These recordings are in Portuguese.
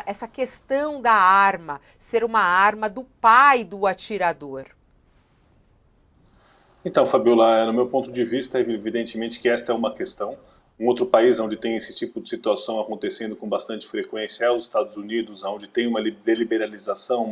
essa questão da arma ser uma arma do pai do atirador? Então, Fabiola, no meu ponto de vista, evidentemente que esta é uma questão. Um outro país onde tem esse tipo de situação acontecendo com bastante frequência é os Estados Unidos, onde tem uma liberalização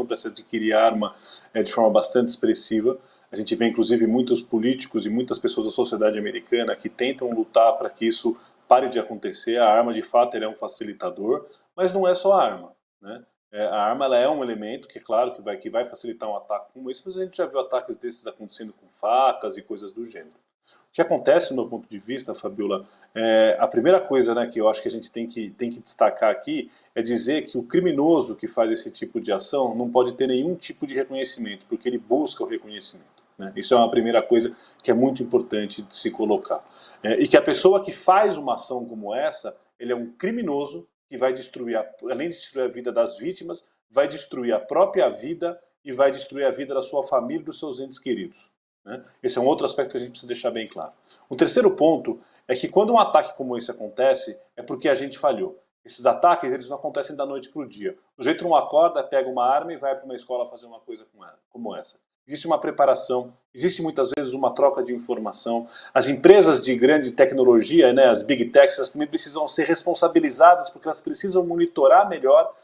para se adquirir arma de forma bastante expressiva. A gente vê, inclusive, muitos políticos e muitas pessoas da sociedade americana que tentam lutar para que isso pare de acontecer. A arma, de fato, ela é um facilitador, mas não é só a arma, né? A arma ela é um elemento que, é claro, que vai facilitar um ataque como esse, mas a gente já viu ataques desses acontecendo com facas e coisas do gênero. O que acontece, do meu ponto de vista, Fabiola, a primeira coisa, né, que eu acho que a gente tem que destacar aqui é dizer que o criminoso que faz esse tipo de ação não pode ter nenhum tipo de reconhecimento, porque ele busca o reconhecimento, né? Isso é uma primeira coisa que é muito importante de se colocar. E que a pessoa que faz uma ação como essa, ele é um criminoso que vai destruir, além de destruir a vida das vítimas, vai destruir a própria vida e vai destruir a vida da sua família e dos seus entes queridos, né? Esse é um outro aspecto que a gente precisa deixar bem claro. O terceiro ponto é que quando um ataque como esse acontece, é porque a gente falhou. Esses ataques eles não acontecem da noite para o dia. O jeito não acorda, pega uma arma e vai para uma escola fazer uma coisa como essa. Existe uma preparação, existe muitas vezes uma troca de informação. As empresas de grande tecnologia, né, as big techs, elas também precisam ser responsabilizadas porque elas precisam monitorar melhor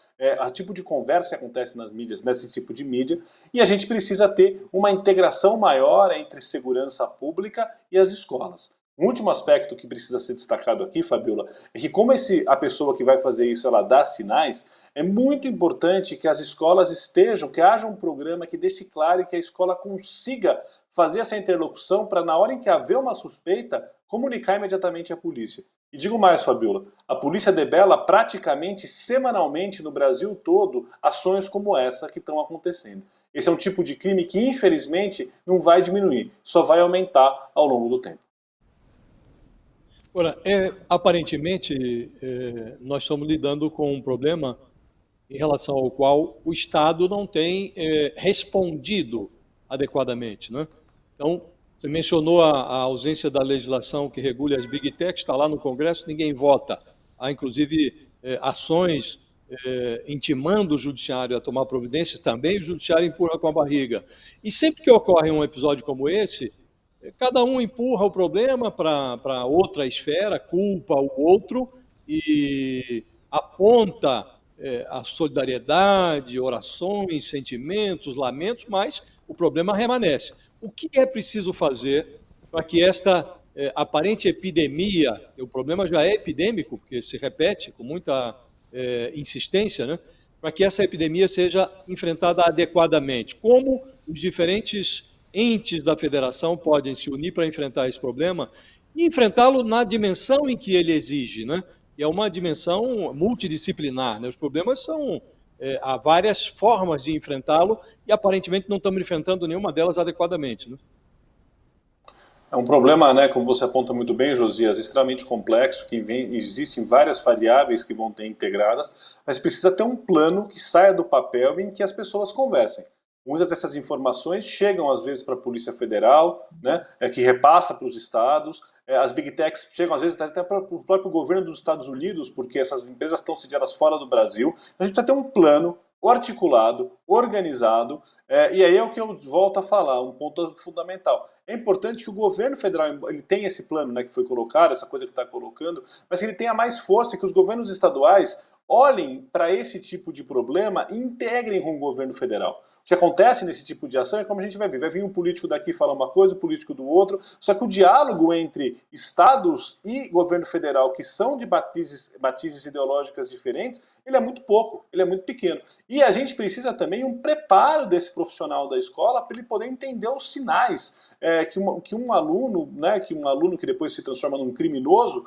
o tipo de conversa que acontece nas mídias, nesse tipo de mídia, e a gente precisa ter uma integração maior entre segurança pública e as escolas. Um último aspecto que precisa ser destacado aqui, Fabiola, é que como a pessoa que vai fazer isso, ela dá sinais, é muito importante que as escolas estejam, que haja um programa que deixe claro e que a escola consiga fazer essa interlocução para, na hora em que haver uma suspeita, comunicar imediatamente à polícia. E digo mais, Fabiola, a polícia debela praticamente semanalmente no Brasil todo ações como essa que estão acontecendo. Esse é um tipo de crime que, infelizmente, não vai diminuir, só vai aumentar ao longo do tempo. Ora, aparentemente, nós estamos lidando com um problema em relação ao qual o Estado não tem respondido adequadamente, né? Então, você mencionou a ausência da legislação que regule as Big Techs, está lá no Congresso, ninguém vota. Há, inclusive, ações intimando o Judiciário a tomar providências, também o Judiciário empurra com a barriga. E sempre que ocorre um episódio como esse, cada um empurra o problema para outra esfera, culpa o outro e aponta a solidariedade, orações, sentimentos, lamentos, mas o problema permanece. O que é preciso fazer para que esta aparente epidemia, o problema já é epidêmico, porque se repete com muita insistência, né? Para que essa epidemia seja enfrentada adequadamente? Como os diferentes entes da federação podem se unir para enfrentar esse problema e enfrentá-lo na dimensão em que ele exige, né? E é uma dimensão multidisciplinar, né? Os problemas são há várias formas de enfrentá-lo e aparentemente não estamos enfrentando nenhuma delas adequadamente, né? É um problema, né, como você aponta muito bem, Josias, extremamente complexo, que existem várias variáveis que vão ter integradas, mas precisa ter um plano que saia do papel e em que as pessoas conversem. Muitas dessas informações chegam às vezes para a Polícia Federal, né, que repassa para os estados. As Big Techs chegam às vezes até para o próprio governo dos Estados Unidos, porque essas empresas estão sediadas fora do Brasil. A gente precisa ter um plano articulado, organizado, e aí é o que eu volto a falar, um ponto fundamental. É importante que o governo federal ele tenha esse plano, né, que foi colocado, essa coisa que está colocando, mas que ele tenha mais força, que os governos estaduais olhem para esse tipo de problema e integrem com o governo federal. O que acontece nesse tipo de ação é como a gente vai ver. Vai vir um político daqui falar uma coisa, um político do outro, só que o diálogo entre estados e governo federal, que são de matizes ideológicas diferentes, ele é muito pouco, ele é muito pequeno. E a gente precisa também um preparo desse profissional da escola para ele poder entender os sinais que um aluno, né, que depois se transforma num criminoso,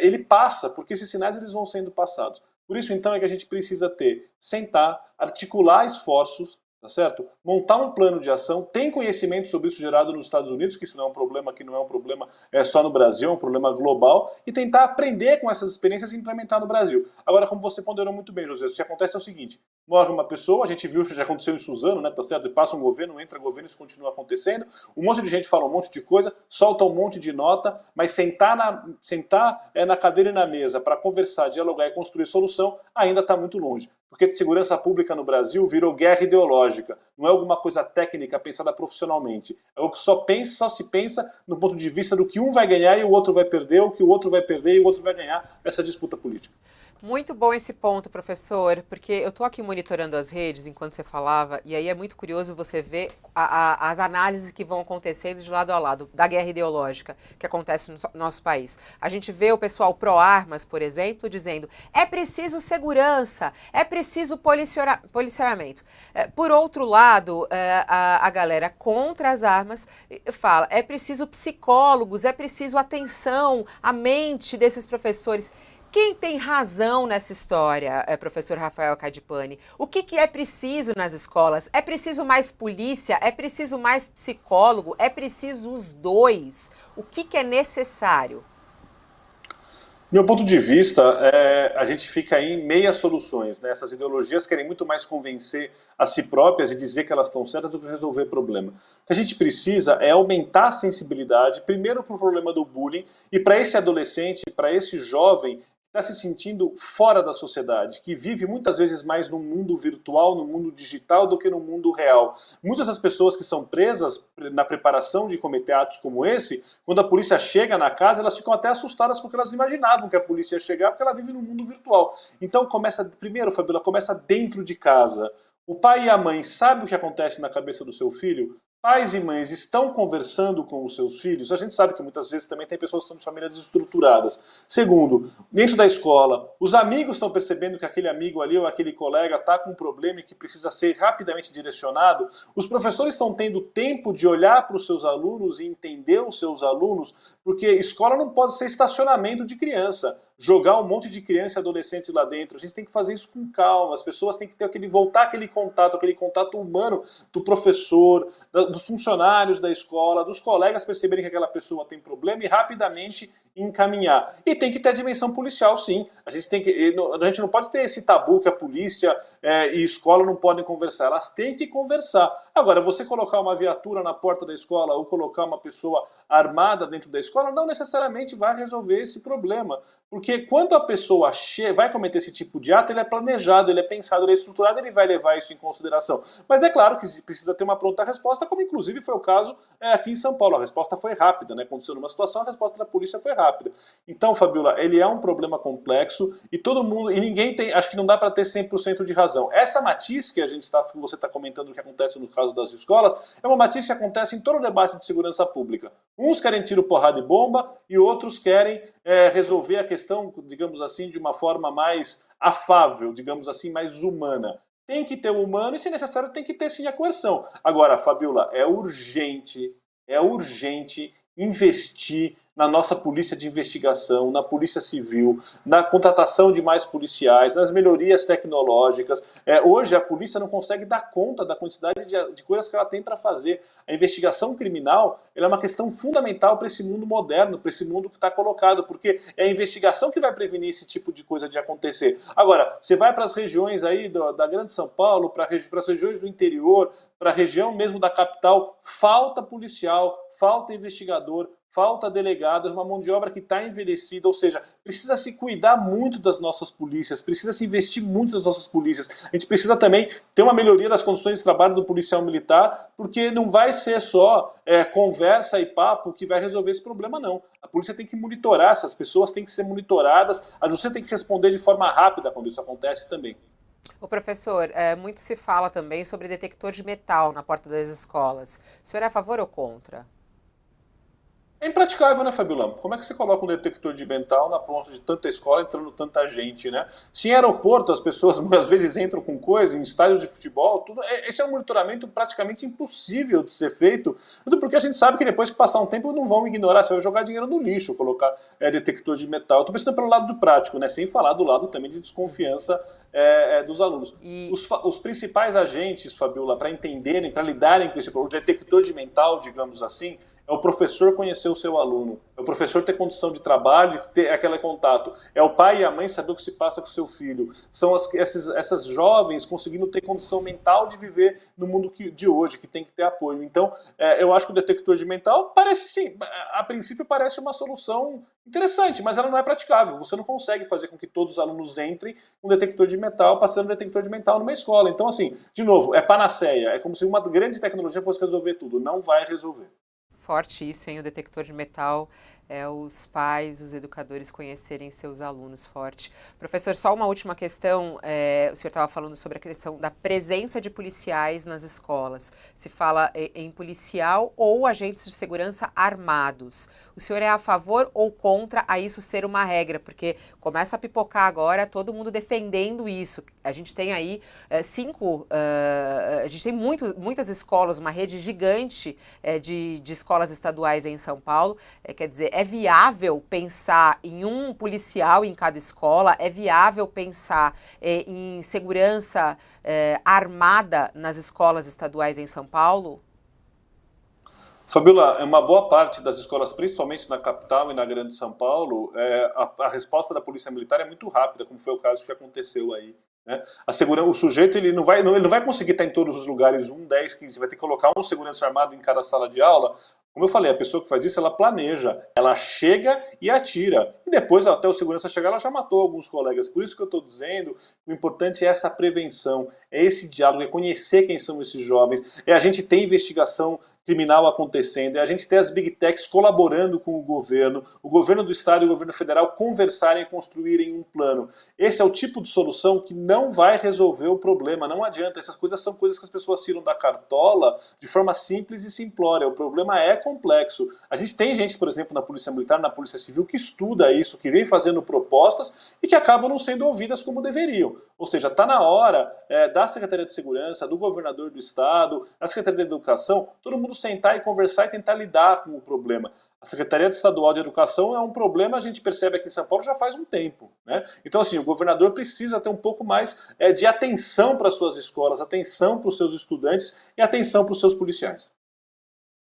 ele passa, porque esses sinais eles vão sendo passados. Por isso, então, é que a gente precisa sentar, articular esforços, tá certo? Montar um plano de ação, tem conhecimento sobre isso gerado nos Estados Unidos, que isso não é um problema, que não é um problema só no Brasil, é um problema global, e tentar aprender com essas experiências e implementar no Brasil. Agora, como você ponderou muito bem, José, o que acontece é o seguinte, morre uma pessoa, a gente viu que já aconteceu em Suzano, né, tá certo? Passa um governo, entra governo, isso continua acontecendo, um monte de gente fala um monte de coisa, solta um monte de nota, mas sentar na cadeira e na mesa para conversar, dialogar e construir solução ainda está muito longe. Porque segurança pública no Brasil virou guerra ideológica, não é alguma coisa técnica pensada profissionalmente. É o que só se pensa no ponto de vista do que um vai ganhar e o outro vai perder, o que o outro vai perder e o outro vai ganhar, essa disputa política. Muito bom esse ponto, professor, porque eu estou aqui monitorando as redes enquanto você falava, e aí é muito curioso você ver as análises que vão acontecendo de lado a lado da guerra ideológica que acontece no nosso país. A gente vê o pessoal pró-armas, por exemplo, dizendo é preciso segurança, é preciso policiamento. Por outro lado, a galera contra as armas fala é preciso psicólogos, é preciso atenção à mente desses professores. Quem tem razão nessa história, professor Rafael Cadipani? O que é preciso nas escolas? É preciso mais polícia? É preciso mais psicólogo? É preciso os dois? O que é necessário? Meu ponto de vista, a gente fica aí em meias soluções, né? Essas ideologias querem muito mais convencer a si próprias e dizer que elas estão certas do que resolver problema. O que a gente precisa é aumentar a sensibilidade, primeiro para o problema do bullying, e para esse adolescente, para esse jovem está se sentindo fora da sociedade, que vive muitas vezes mais no mundo virtual, no mundo digital, do que no mundo real. Muitas das pessoas que são presas na preparação de cometer atos como esse, quando a polícia chega na casa, elas ficam até assustadas porque elas imaginavam que a polícia ia chegar, porque ela vive no mundo virtual. Então primeiro, Fabíola, começa dentro de casa. O pai e a mãe sabem o que acontece na cabeça do seu filho? Pais e mães estão conversando com os seus filhos? A gente sabe que muitas vezes também tem pessoas que são de famílias desestruturadas. Segundo, dentro da escola, os amigos estão percebendo que aquele amigo ali ou aquele colega está com um problema e que precisa ser rapidamente direcionado. Os professores estão tendo tempo de olhar para os seus alunos e entender os seus alunos, porque escola não pode ser estacionamento de criança. Jogar um monte de criança e adolescentes lá dentro. A gente tem que fazer isso com calma. As pessoas têm que ter voltar aquele contato humano do professor, dos funcionários da escola, dos colegas perceberem que aquela pessoa tem problema e rapidamente encaminhar. E tem que ter a dimensão policial, sim. A gente não pode ter esse tabu que a polícia e escola não podem conversar. Elas têm que conversar. Agora, você colocar uma viatura na porta da escola ou colocar uma pessoa armada dentro da escola não necessariamente vai resolver esse problema. Porque quando a pessoa vai cometer esse tipo de ato, ele é planejado, ele é pensado, ele é estruturado, ele vai levar isso em consideração. Mas é claro que precisa ter uma pronta resposta, como inclusive foi o caso aqui em São Paulo. A resposta foi rápida, né? Aconteceu numa situação, a resposta da polícia foi rápida. Então, Fabíola, ele é um problema complexo e todo mundo, e ninguém tem, acho que não dá para ter 100% de razão. Essa matiz que você está comentando que acontece no caso das escolas, é uma matiz que acontece em todo o debate de segurança pública. Uns querem tiro, porrada e bomba e outros querem resolver a questão, digamos assim, de uma forma mais afável, digamos assim, mais humana. Tem que ter o humano e, se necessário, tem que ter sim a coerção. Agora, Fabíola, é urgente investir na nossa polícia de investigação, na polícia civil, na contratação de mais policiais, nas melhorias tecnológicas. Hoje a polícia não consegue dar conta da quantidade de coisas que ela tem para fazer. A investigação criminal ela é uma questão fundamental para esse mundo moderno, para esse mundo que está colocado, porque é a investigação que vai prevenir esse tipo de coisa de acontecer. Agora, você vai para as regiões aí da Grande São Paulo, para as regiões do interior, para a região mesmo da capital, falta policial, falta investigador, falta delegado, é uma mão de obra que está envelhecida, ou seja, precisa se cuidar muito das nossas polícias, precisa se investir muito nas nossas polícias. A gente precisa também ter uma melhoria das condições de trabalho do policial militar, porque não vai ser só conversa e papo que vai resolver esse problema, não. A polícia tem que monitorar, essas pessoas têm que ser monitoradas, a justiça tem que responder de forma rápida quando isso acontece também. O professor, muito se fala também sobre detector de metal na porta das escolas. O senhor é a favor ou contra? É impraticável, né, Fabíola? Como é que você coloca um detector de metal na porta de tanta escola entrando tanta gente, né? Se em aeroporto as pessoas às vezes entram com coisa, em estádios de futebol, tudo, esse é um monitoramento praticamente impossível de ser feito, tudo porque a gente sabe que depois que passar um tempo não vão ignorar, você vai jogar dinheiro no lixo, colocar detector de metal. Eu tô pensando pelo lado do prático, né? Sem falar do lado também de desconfiança dos alunos. E Os principais agentes, Fabiola, para entenderem, para lidarem com esse problema, o detector de mental, digamos assim, é o professor conhecer o seu aluno, é o professor ter condição de trabalho, ter aquele contato, é o pai e a mãe saber o que se passa com o seu filho, são essas jovens conseguindo ter condição mental de viver no mundo de hoje, que tem que ter apoio. Então, eu acho que o detector de mental parece sim, a princípio parece uma solução interessante, mas ela não é praticável. Você não consegue fazer com que todos os alunos entrem com um detector de metal, passando um detector de metal numa escola. Então, assim, de novo, é panaceia, é como se uma grande tecnologia fosse resolver tudo. Não vai resolver. forte isso, hein? O detector de metal, os pais, os educadores conhecerem seus alunos, forte. Professor, só uma última questão. O senhor estava falando sobre a questão da presença de policiais nas escolas. Se fala em policial ou agentes de segurança armados. O senhor é a favor ou contra a isso ser uma regra? Porque começa a pipocar agora todo mundo defendendo isso. A gente tem aí a gente tem muitas escolas, uma rede gigante de escolas estaduais em São Paulo. Quer dizer, é viável pensar em um policial em cada escola? É viável pensar em segurança armada nas escolas estaduais em São Paulo? Fabiola, uma boa parte das escolas, principalmente na capital e na grande São Paulo, a resposta da Polícia Militar é muito rápida, como foi o caso que aconteceu aí. Né? O sujeito ele não vai conseguir estar em todos os lugares, 1, 10, 15, vai ter que colocar um segurança armado em cada sala de aula. Como eu falei, a pessoa que faz isso, ela planeja, ela chega e atira. E depois, até o segurança chegar, ela já matou alguns colegas. Por isso que eu estou dizendo, o importante é essa prevenção, é esse diálogo, é conhecer quem são esses jovens, é a gente ter investigação criminal acontecendo, é a gente ter as big techs colaborando com o governo do estado e o governo federal conversarem e construírem um plano. Esse é o tipo de solução que não vai resolver o problema, não adianta. Essas coisas são coisas que as pessoas tiram da cartola de forma simples e simplória. O problema é complexo. A gente tem gente, por exemplo, na Polícia Militar, na Polícia Civil, que estuda isso, que vem fazendo propostas e que acabam não sendo ouvidas como deveriam. Ou seja, está na hora da Secretaria de Segurança, do governador do estado, da Secretaria de Educação, todo mundo sentar e conversar e tentar lidar com o problema. A Secretaria Estadual de Educação é um problema, a gente percebe aqui em São Paulo já faz um tempo. Né? Então, assim, o governador precisa ter um pouco mais de atenção para suas escolas, atenção para os seus estudantes e atenção para os seus policiais.